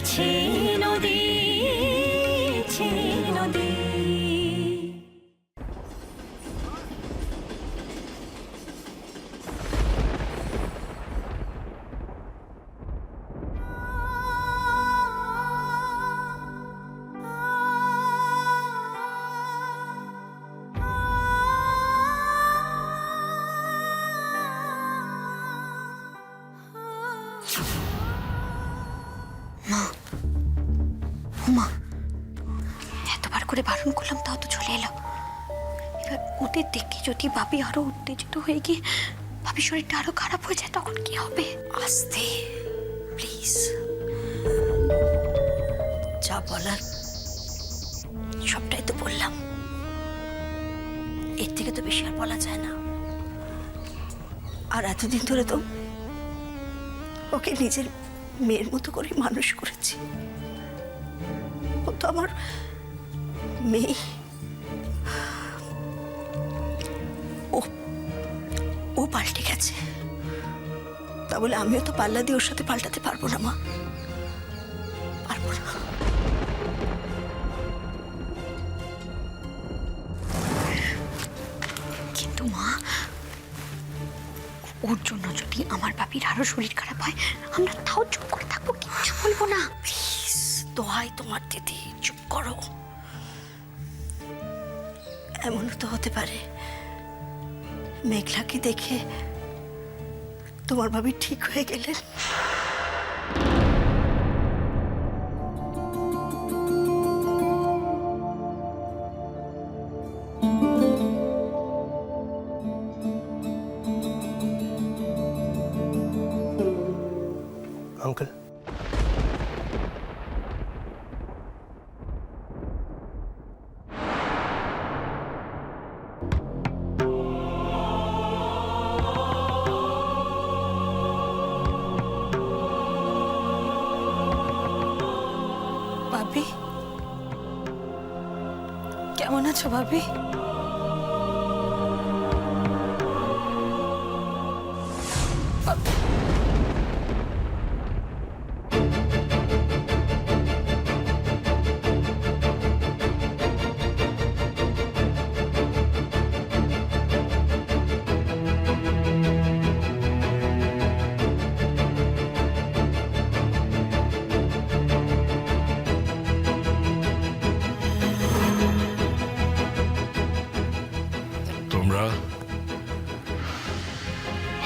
বইছে নদী, নদী। এতবার করে বারণ করলাম তাও তো চলে এলো। এবার ওদের দেখে যদি ভাবি আরো উত্তেজিত হয়ে গিয়ে ভাবি শরীরটা আরো খারাপ হয়ে যায় তখন কি হবে? আস্তে প্লিজ, যা বলার সবটাই তো বললাম, এর থেকে তো বেশি আর বলা যায় না। আর এতদিন ধরে তো ওকে নিজের মেয়ের মতো করে মানুষ করেছি। ও তো আমার মেয়ে। ও পাল্টে গেছে, তা বলে আমিও তো পাল্লা দিয়ে ওর সাথে পাল্টাতে পারবো না মা, পারবো না। কিন্তু মা, ওর জন্য যদি আমার বাপির আরো শরীর খারাপ হয় আমরা তাও চুপ করে থাকবো, কিচ্ছু বলবো না। প্লিজ দোহাই তোমার দিদি, চুপ করো। এমনও তো হতে পারে মেঘলাকে দেখে তোমার ভাবি ঠিক হয়ে গেলেন। अंकल ভাবি কেমন আছো ভাবি? তোমরা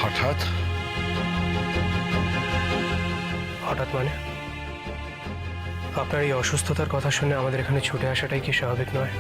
হঠাৎ হঠাৎ মানে আপনার এই অসুস্থতার কথা শুনে আমাদের এখানে ছুটে আসাটাই কি স্বাভাবিক নয়?